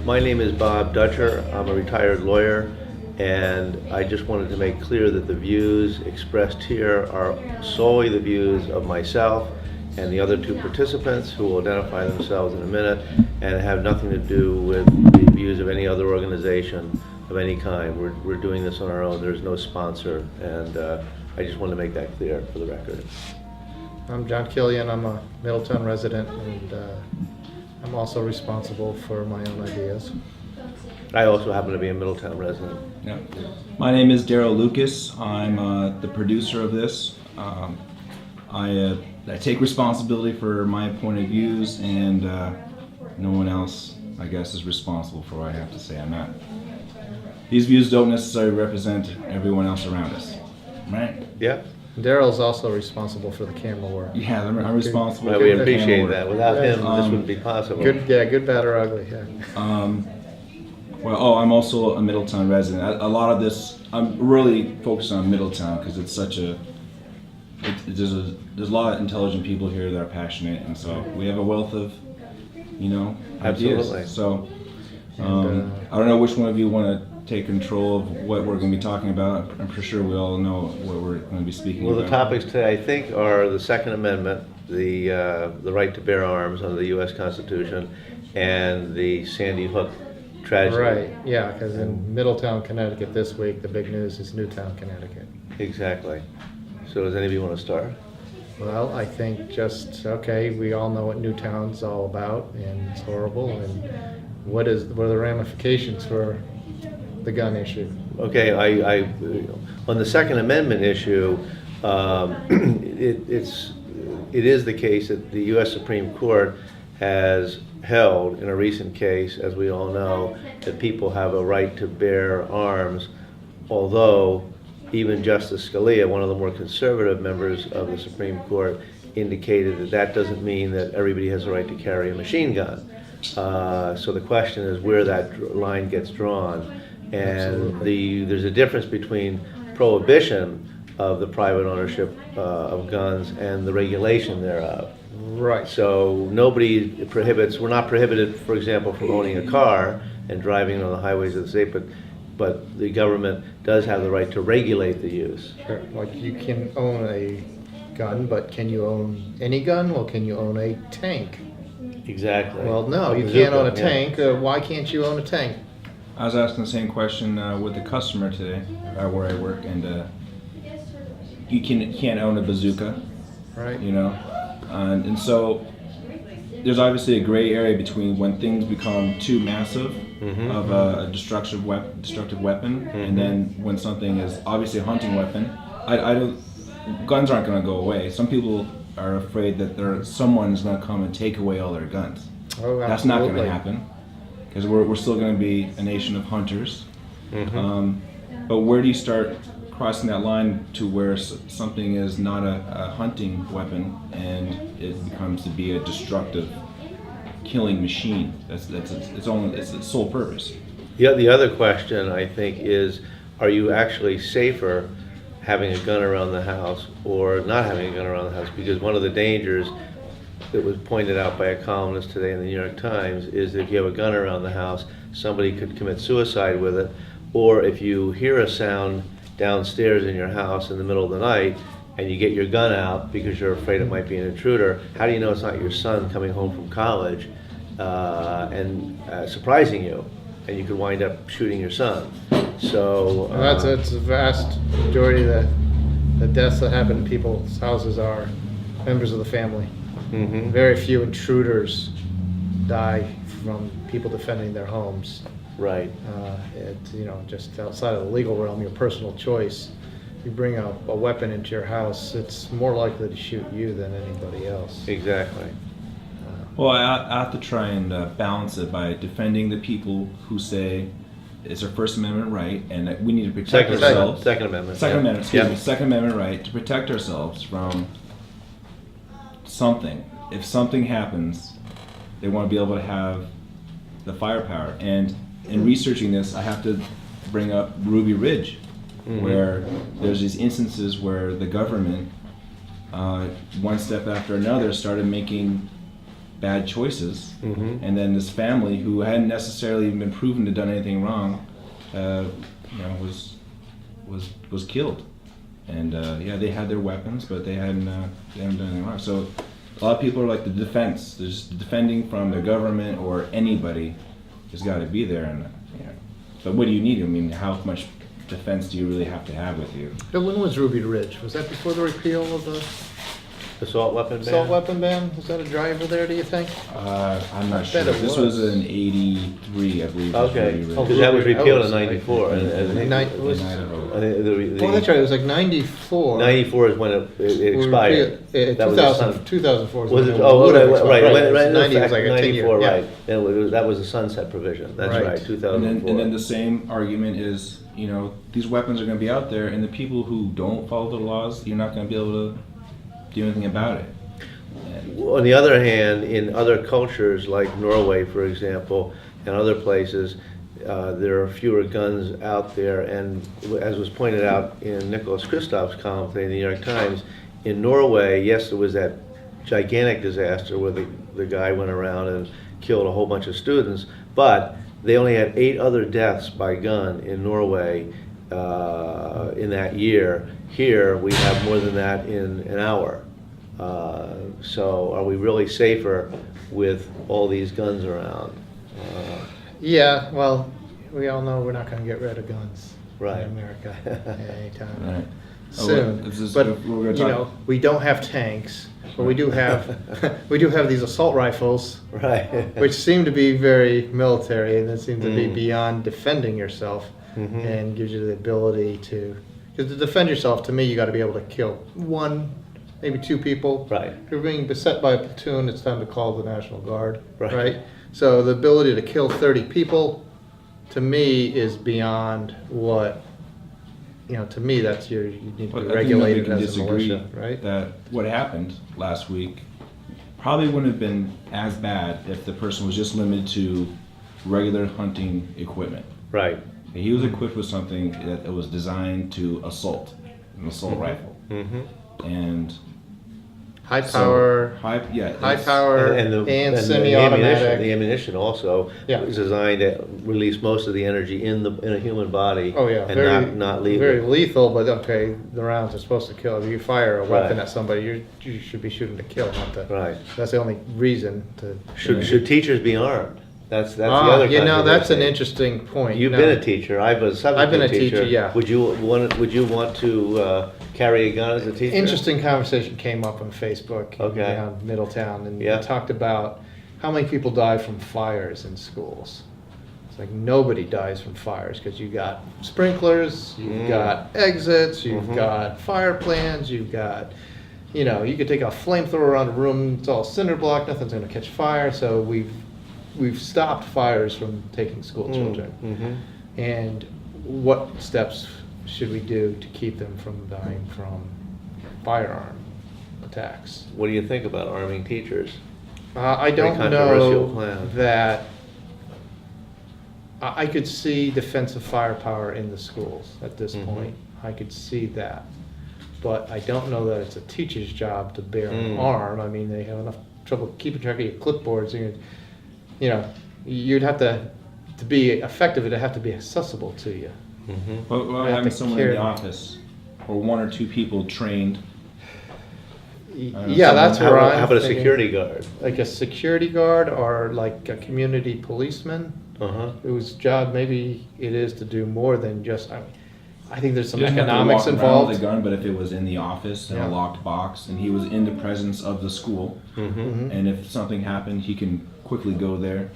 My name is Bob Dutcher. I'm a retired lawyer, and I just wanted to make clear that the views expressed here are solely the views of myself and the other two participants, who will identify themselves in a minute, and have nothing to do with the views of any other organization of any kind. We're doing this on our own. There's no sponsor, and I just wanted to make that clear for the record. I'm John Kilian. I'm a Middletown resident, and I'm also responsible for my own ideas. I also happen to be a Middletown resident. Yeah. My name is Darrell Lucas. I'm the producer of this. I take responsibility for my point of views, and no one else, I guess, is responsible for what I have to say. I'm not. These views don't necessarily represent everyone else around us, right? Yeah. Darrell's also responsible for the camera work. Yeah, I'm responsible. Well, for we the appreciate camera that. work. Without him, this wouldn't be possible. Good, bad, or ugly. Yeah. I'm also a Middletown resident. A lot of this, I'm really focused on Middletown because it's such a. There's a lot of intelligent people here that are passionate, and so we have a wealth of, ideas. Absolutely. So, I don't know which one of you want to take control of what we're going to be talking about. I'm pretty sure we all know what we're going to be speaking Well, about. the topics today, I think, are the Second Amendment, the right to bear arms under the U.S. Constitution, and the Sandy Hook tragedy. Right. Yeah, because in Middletown, Connecticut this week, the big news is Newtown, Connecticut. Exactly. So does any of you want to start? Well, I think we all know what Newtown's all about, and it's horrible. And what are the ramifications for the gun issue? Okay, on the Second Amendment issue, it is the case that the U.S. Supreme Court has held in a recent case, as we all know, that people have a right to bear arms, although even Justice Scalia, one of the more conservative members of the Supreme Court, indicated that that doesn't mean that everybody has a right to carry a machine gun. So the question is where that line gets drawn. And there's a difference between prohibition of the private ownership of guns and the regulation thereof. Right. So we're not prohibited, for example, from owning a car and driving on the highways of the state, but the government does have the right to regulate the use. Sure. Like you can own a gun, but can you own any gun? Well, can you own a tank? Exactly. Well, no, you Bazooka, can't own a yeah. tank. Why can't you own a tank? I was asking the same question with the customer today, where I work, and you can't own a bazooka, Right. And so there's obviously a gray area between when things become too massive of a destructive weapon, and then when something is obviously a hunting weapon. Guns aren't going to go away. Some people are afraid that someone's going to come and take away all their guns. Oh, That's not going to absolutely. happen, because we're still going to be a nation of hunters. But where do you start crossing that line to where something is not a hunting weapon and it becomes to be a destructive killing machine? That's its sole purpose. The other question, I think, is are you actually safer having a gun around the house or not having a gun around the house? Because one of the dangers that was pointed out by a columnist today in the New York Times is that if you have a gun around the house, somebody could commit suicide with it, or if you hear a sound downstairs in your house in the middle of the night and you get your gun out because you're afraid it might be an intruder, how do you know it's not your son coming home from college and surprising you, and you could wind up shooting your son? So That's a vast majority of the deaths that happen in people's houses are members of the family. Very few intruders die from people defending their homes. right. Just outside of the legal realm, your personal choice. You bring a weapon into your house, it's more likely to shoot you than anybody else. Exactly. Well, I have to try and balance it by defending the people who say it's our First Amendment right and that we need to protect ourselves. Second Amendment. Second yeah. Amendment, excuse Yeah. me. Second Amendment right to protect ourselves from something. If something happens, they want to be able to have the firepower. And in researching this, I have to bring up Ruby Ridge, where there's these instances where the government, one step after another, started making bad choices, and then this family who hadn't necessarily even been proven to have done anything wrong, was killed. And they had their weapons, but they hadn't done anything wrong. So a lot of people are like the defense. There's defending from the government or anybody has got to be there. And but what do you need? I mean, how much defense do you really have to have with you? But when was Ruby Ridge? Was that before the repeal of the Assault weapon ban? assault weapon ban? Was that a driver there, do you think? I'm not I sure. bet it This was in '83, I believe. Okay, Oh, because that was repealed in Ruby, '94. And It was- In Idaho. I think Oh, that's right, it was like 94. '94 is when it expired. That was the sun- 2004 Was it? when Oh, would right, have right, expired. right. It was Right, 90 was in like a 10 year. 94, Yeah. right. That was a sunset provision. That's Right. right, And 2004. then the same argument is, these weapons are going to be out there, and the people who don't follow the laws, you're not going to be able to do anything about it. On the other hand, in other cultures like Norway, for example, and other places, there are fewer guns out there. And as was pointed out in Nicholas Kristof's column today in the New York Times, in Norway, yes, there was that gigantic disaster where the guy went around and killed a whole bunch of students, but they only had 8 other deaths by gun in Norway in that year. Here, we have more than that in an hour. So are we really safer with all these guns around? Yeah, well, we all know we're not going to get rid of guns Right. in America anytime Right. soon. This is- But we're gonna talk- we don't have tanks, but we do have these assault rifles, Right. which seem to be very military, and they seem to be Mm. beyond defending yourself, Mhm. and gives you the ability to. Because to defend yourself, to me, you got to be able to kill 1, maybe 2 people. Right. If you're being beset by a platoon, it's time to call the National Guard. Right. So the ability to kill 30 people, to me, is beyond what. To me, that's you need to But be I think that we regulated can as a disagree militia, right? that what happened last week probably wouldn't have been as bad if the person was just limited to regular hunting equipment. Right. He was equipped with something that was designed to assault, an assault rifle. Mm-hmm. And High so- power, high high power, and semi-automatic. The ammunition also Yeah. is designed to release most of the energy in a human body. Oh yeah, And not lethal. very lethal. But okay, the rounds are supposed to kill. If you fire a weapon Right. at somebody, you should be shooting to kill, not to. Right. That's the only reason to. Should teachers be armed? That's the other. That's an controversy. interesting point. You've No. been a teacher. I was a substitute I've been a teacher, yeah. Would you want to carry a gun as a teacher? Interesting conversation came up on Facebook Okay. around Middletown, and Yeah. we talked about how many people die from fires in schools. It's like nobody dies from fires because you got sprinklers, you've got exits, you've Mhm. got fire plans, you've got, you could take a flamethrower around a room, it's all cinder block, nothing's going to catch fire. So we've stopped fires from taking school children. Mm-hmm. And what steps should we do to keep them from dying from firearm attacks? What do you think about arming teachers? I don't controversial know plan. that I could see defensive firepower in the schools at this Mhm. point. I could see that. But I don't know that it's a teacher's job to bear an Mm. arm. I mean, they have enough trouble keeping track of your clipboards. You'd have to be effective, it'd have to be accessible to you. Mm-hmm. But I have having to someone in carry- the office, or 1 or 2 people trained. Yeah, that's How where about, I'm how about a thinking. security guard? Like a security guard or like a community policeman Uh-huh. whose job maybe it is to do more than just, I think there's some He doesn't have to economics walk around involved. with a gun, but if it was in the office in Yeah. a locked box and he was in the presence of the school, Mm-hmm. Mhm. and if something happened, he can quickly go there,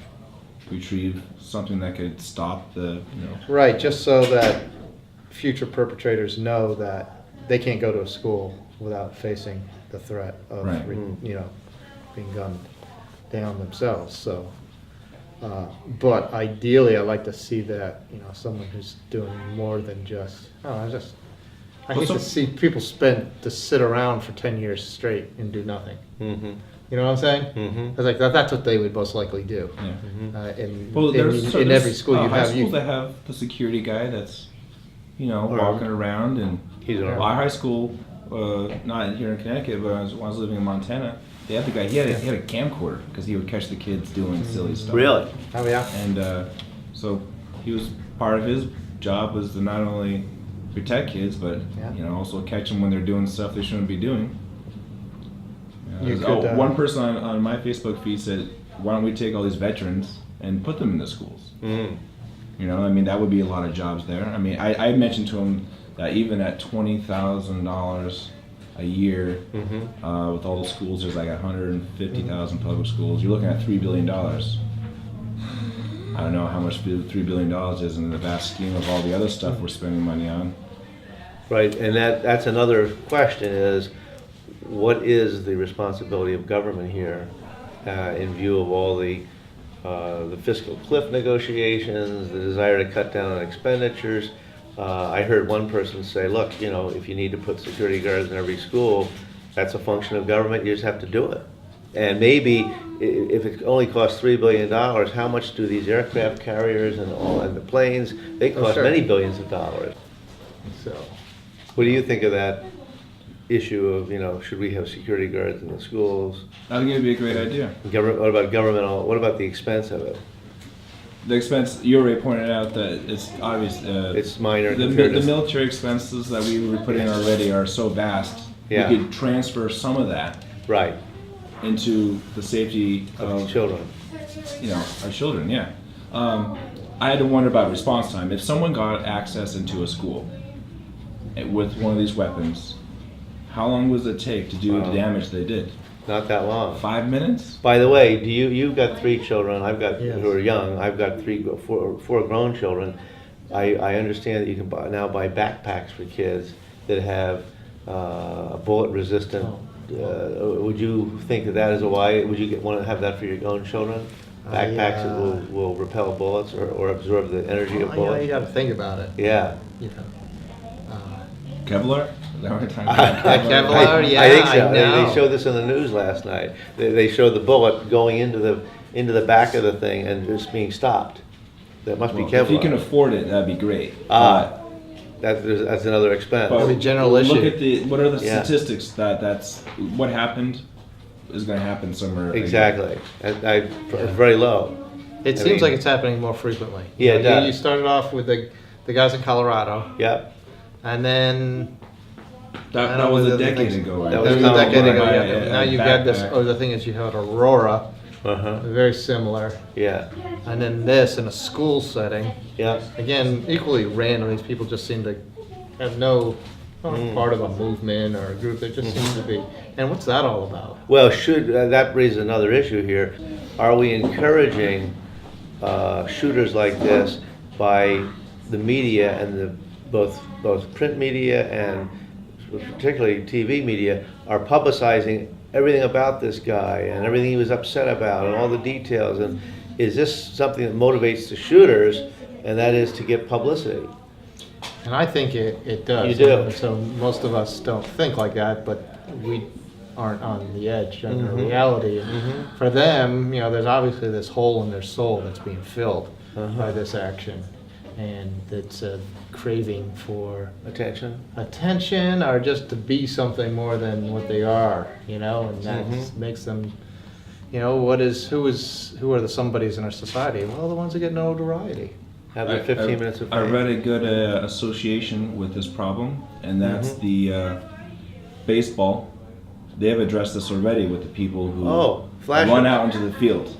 retrieve something that could stop the. Right, just so that future perpetrators know that they can't go to a school without facing the threat of, Right. being gunned down themselves, so. But ideally, I'd like to see that, someone who's doing more than just, I Well, hate so- to see people sit around for 10 years straight and do nothing. Mm-hmm. You know what I'm saying? Mm-hmm. It's like that's what they would most likely do. Yeah. In Well, there's every school you high have. schools that have the security guy that's, Or- walking around and. He's an Yeah. Our high school, not here in Connecticut, but when I was living in Montana, they had the guy. He had a camcorder because he would catch the kids doing silly stuff. Really? Oh, yeah. And so he was part of his job was to not only protect kids, but Yeah. also catch them when they're doing stuff they shouldn't be doing. You could, one person on my Facebook feed said, "Why don't we take all these veterans and put them in the schools?" Mm. I mean, that would be a lot of jobs there. I mean, I mentioned to him that even at $20,000 a year, with all the schools, there's like 150,000 public schools. You're looking at $3 billion. I don't know how much $3 billion is in the vast scheme of all the other stuff we're spending money on. Right, and that's another question is, what is the responsibility of government here in view of all the fiscal cliff negotiations, the desire to cut down on expenditures? I heard one person say, look, if you need to put security guards in every school, that's a function of government, you just have to do it. And maybe if it only costs $3 billion, how much do these aircraft carriers and the planes, they cost many billions of dollars. So, What do you think of that issue of, should we have security guards in the schools? I think it'd be a great idea. What about governmental, what about the expense of it? The expense, you already pointed out that it's obvious. It's minor The compared to... military expenses that we were putting in already are so vast. Yeah. We could transfer some of that Right, into the safety of children. our children. Yeah. I had to wonder about response time. If someone got access into a school with one of these weapons, how long does it take to do the damage they did? Not that long. 5 minutes? By the way, you've got 3 children, I've got, Yes. who are young, I've got 4 grown children. I understand that you can now buy backpacks for kids that have bullet resistant. Would you think that is a why? Would you want to have that for your own children? Backpacks that will repel bullets or absorb the energy of you bullets? got to think about it. Yeah. Kevlar? Is that what we're talking about? Kevlar, yeah, I think so. I know. They showed this in the news last night. They showed the bullet going into the back of the thing and just being stopped. That must Well, be Kevlar. if you can afford it, that'd be great. That's another expense. But That'd be general look issue. at what are the Yeah. statistics that's what happened is going to happen somewhere. again. Exactly. It's very low. It I seems mean- like it's happening more frequently. Yeah, it does. You started off with the guys in Colorado, Yep. and then I That don't was know a the decade things- ago. That that was was a decade ago. By Yeah. a Now you've got this. backpack. Oh, the thing is, you had Aurora, Uh-huh. very similar, Yeah. and then this in a school setting. Yeah. Again, equally random. These people just seem to have aren't part of a movement or a group. They just seem to be. And what's that all about? Well, that raises another issue here. Are we encouraging shooters like this by the media and both print media and particularly TV media are publicizing everything about this guy and everything he was upset about and all the details? And is this something that motivates the shooters, and that is to get publicity? And I think it does. You do. And so most of us don't think like that, but we aren't on the edge under reality. And for them, there's obviously this hole in their soul that's being filled by this action, and it's a craving for attention or just to be something more than what they are, and that makes them, who are the somebodies in our society? Well, the ones that get notoriety. Have their 15 minutes of I fame. read a good association with this problem, and that's the baseball. They have addressed this already with the people who flashing. run out into the field.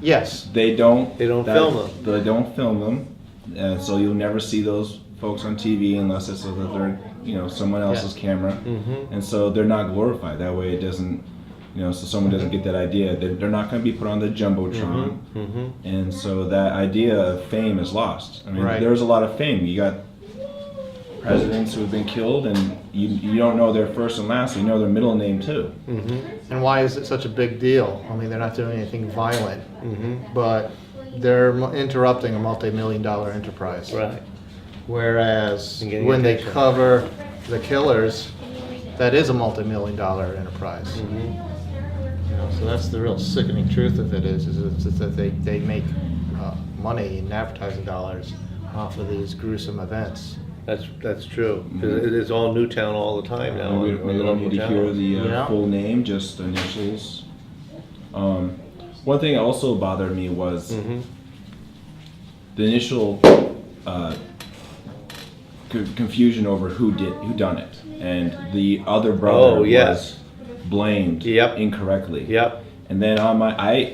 Yes. They don't film them. They don't film them, so you'll never see those folks on TV unless it's so that they're someone else's camera, and so they're not glorified. That way, it doesn't. So someone doesn't get that idea. They're not going to be put on the jumbotron, and so that idea of fame is lost. I mean, there's a lot of fame. You got presidents who have been killed, and you don't know their first and last. You know their middle name too. And why is it such a big deal? I mean, they're not doing anything violent, but they're interrupting a multi-million-dollar enterprise. Right. Whereas And getting when they attention. cover the killers, that is a multi-million-dollar enterprise. So that's the real sickening truth of it is that they make money in advertising dollars off of these gruesome events. That's true. 'Cause it's all Newtown all the time now. We in don't local need to hear towns. the Yeah. full name, just initials. One thing that also bothered me was the initial confusion over who done it, and the other brother Oh, yes. was blamed Yep. incorrectly. Yep. And then I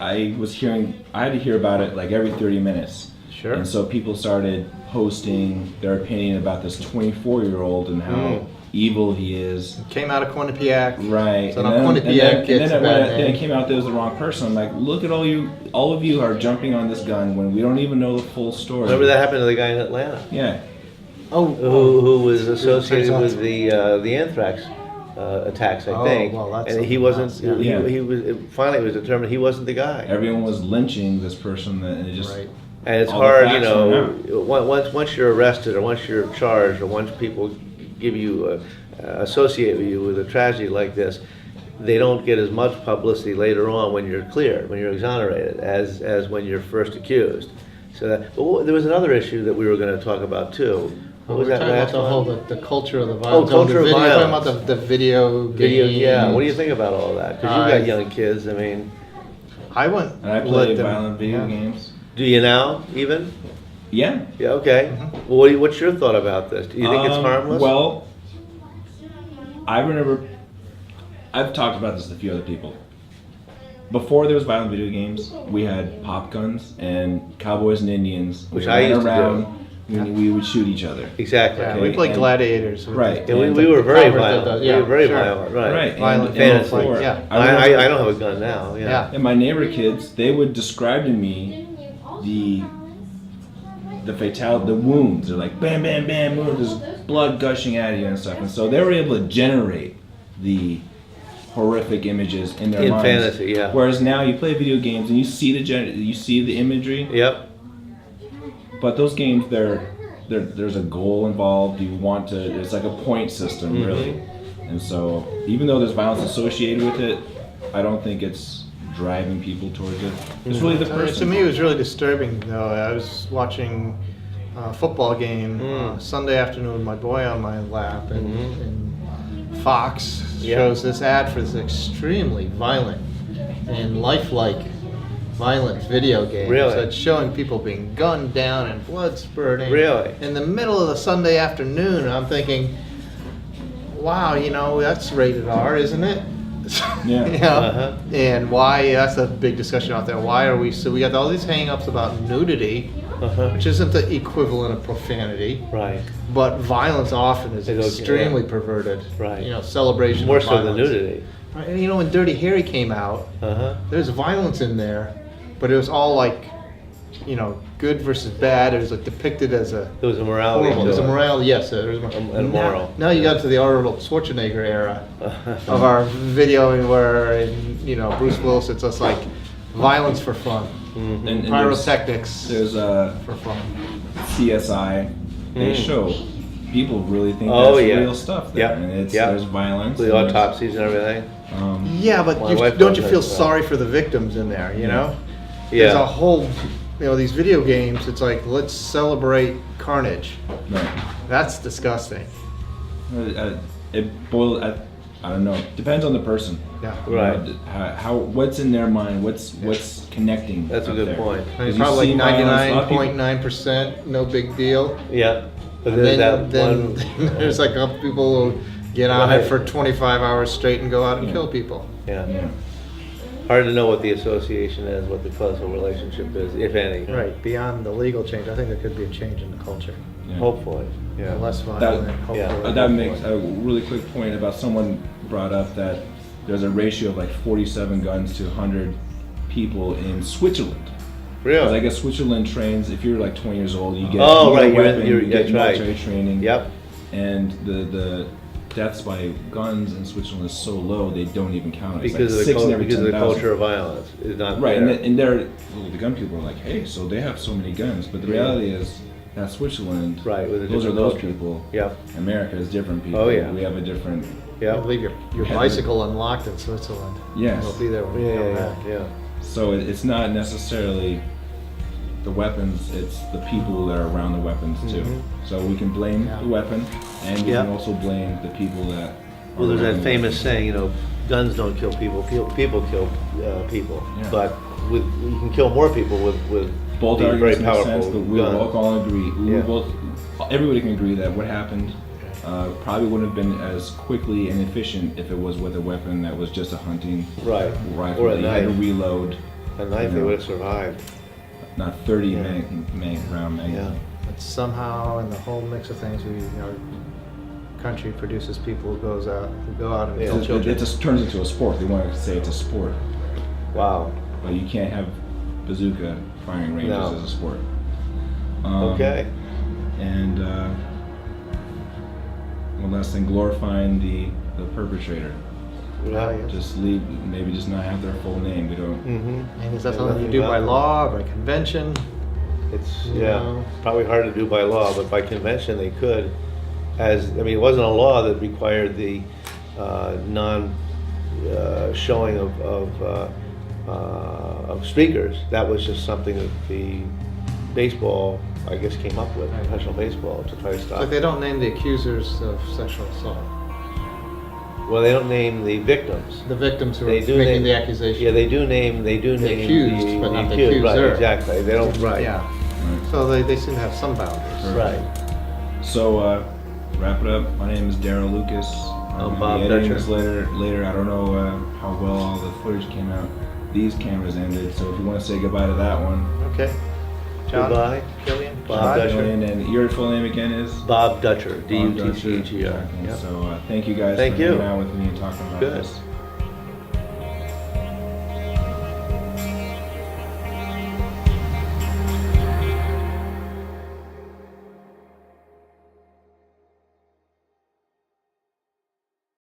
had to hear about it like every 30 minutes. Sure. And so people started posting their opinion about this 24-year-old and how evil he is. Came out of Quinnipiac. Right. So now Quinnipiac gets a bad then name. it came out that it was the wrong person. I'm like, look at all of you are jumping on this gun when we don't even know the full story. Remember that happened to the guy in Atlanta Yeah. who was associated with the anthrax attacks, I Oh, think. well, that's and he something wasn't. else, yeah. He was. Finally, it was determined he wasn't the guy. Everyone was lynching this person, and it just Right. And it's all the hard, you facts know, were once you're arrested or once you're charged or once people give you, associate you with a tragedy like this, they don't get as much publicity later on when you're cleared, when you're exonerated, as when you're first accused. So but there was another issue that we were going to talk about too. What was We're that talking last about the one? whole the culture of the violence. culture the of video, violence. Talking about the video Video, game. yeah. What do you think about all that? Because you I- got young kids. I mean, I went. and I let play them- violent video yeah. games. do you now even? Yeah. Yeah. Okay. Well, what's your thought about this? Do you think it's harmless? Well, I remember I've talked about this with a few other people. Before there was violent video games, we had pop guns and cowboys and Indians. Which we I ran used to around, we would shoot each other. exactly. Yeah, Okay, we played and- gladiators. with Right. the- Yeah, and we the were very cover violent. that- We yeah, were very sure. violent, right? Right. Violent and fantasy. before- Yeah. I don't have a gun now. Yeah. Yeah. And my neighbor kids, they would describe to me the fatality, the wounds. They're like bam, bam, bam, boom, there's blood gushing out of you and stuff. And so they were able to generate the horrific images in their In minds. fantasy, yeah. Whereas now you play video games and you see you see the imagery, Yep. but those games there's a goal involved. You want to. It's like a point system, really. And so even though there's violence associated with it, I don't think it's driving people towards it. It's really the To person. me, it was really disturbing, though. I was watching a football game Sunday afternoon with my boy on my lap, and Fox shows this ad for this extremely violent and lifelike violent video game. Really? So it's showing people being gunned down and blood spurting. Really? In the middle of the Sunday afternoon, and I'm thinking, wow, that's rated R, isn't it? Yeah. Uh-huh. And why, that's a big discussion out there. Why are we, so we got all these hang-ups about nudity, Uh-huh. which isn't the equivalent of profanity, Right. but violence often is It is, extremely yeah. perverted. Right. Celebration More of so than violence. nudity. Right, and when Dirty Harry came out, Uh-huh. there's violence in there, but it was all like, good versus bad. It was like depicted as a There was a morality horrible. to There's a it. morale, yes. There was And a moral. Now you got to the Arnold Schwarzenegger era of our videoing where, Bruce Willis, it's just like violence for fun, And pyrotechnics There's for fun. CSI. They show people really think Oh, that's yeah. real stuff there, Yep. and Yep. there's violence. The and there's, autopsies and everything. Yeah, but My wife don't you does feel that. sorry for the victims in there? There's a Yeah. whole, these video games. It's like, let's celebrate carnage. Right. That's disgusting. It boils. I don't know. Depends on the person. Yeah. Right. How what's in their mind? What's connecting? That's a up good there. point. I mean, Because you probably see like violence, a lot of people- 99.9%, no big deal. Yeah. But And there's then, that one. there's like a couple people who get on Right. it for 25 hours straight and go out and kill people. Yeah. Yeah. Hard to know what the association is, what the causal relationship is, if any. Right, beyond the legal change, I think there could be a change in the culture. Yeah. Hopefully. Yeah. Less violent, That- hopefully. yeah. That makes a really quick point about someone brought up that there's a ratio of like 47 guns to 100 people in Switzerland. Because I Really? guess Switzerland trains, if you're like 20 years old, you get, Oh, you get right, a weapon, you get that's right. military training. Yep. And the deaths by guns in Switzerland is so low, they don't even count it. It's Because like of 6 in every because of the 10,000. culture of violence is not Right, there. and the gun people are like, hey, so they have so many guns. But the reality is, that's Switzerland. Right, with a those are different those culture. people. Yep. America is different people. Oh, yeah. We have a different. I Yep. believe your bicycle unlocked in Switzerland. Yes. It'll be there when you Yeah, come yeah, back. yeah. So it's not necessarily the weapons, it's the people that are around the weapons too. So we can blame Yeah. the weapon, and we Yeah. can also blame the people that. Well, there's are around that the famous weapon. saying, you know, guns don't kill people, people kill people. Yeah. But you can kill more people with Both these very arguments make sense, powerful but we'll guns. both all agree. Yeah. Everybody can agree that what happened probably wouldn't have been as quickly and efficient if it was with a weapon that was just a hunting Right. rifle Or a that you had to knife. reload, A knife, they would have survived. not 30 Yeah. round magazine. Yeah. But somehow, in the whole mix of things, country produces people who go out and Yeah. kill children. It just turns into a sport. They want to say it's a sport, Wow. but you can't have bazooka firing ranges No. as a sport. Okay. And one last thing, glorifying the perpetrator. Well, yes. Maybe just not have their full name. We don't. Mm-hmm. And is that Yeah, something you nothing do by about it. law, by convention? It's, You yeah, know. probably hard to do by law, but by convention they could. It wasn't a law that required the showing of streakers. That was just something that the baseball, I guess, came up with, professional baseball, to try to stop. Like they don't name the accusers of sexual assault. Well, they don't name the victims. The victims who are They do making name- the accusation. Yeah, they do name The accused, but not the Right, accuser. exactly. They don't. Right. Yeah. Right. So they seem to have some boundaries. Right. So wrap it up. My name is Darrell Lucas. I'm gonna Bob be editing Dutcher. this later. I don't know how well all the footage came out. These cameras ended, so if you want to say goodbye to that one, Okay. John? Goodbye. Kilian? Bob Bye. Dutcher. and your full name again is Bob Dutcher, Bob Dutcher. D-U-T-C-H-E-R. Exactly. Yep. So thank you guys Thank for you. hanging out with me and talking about Good. this.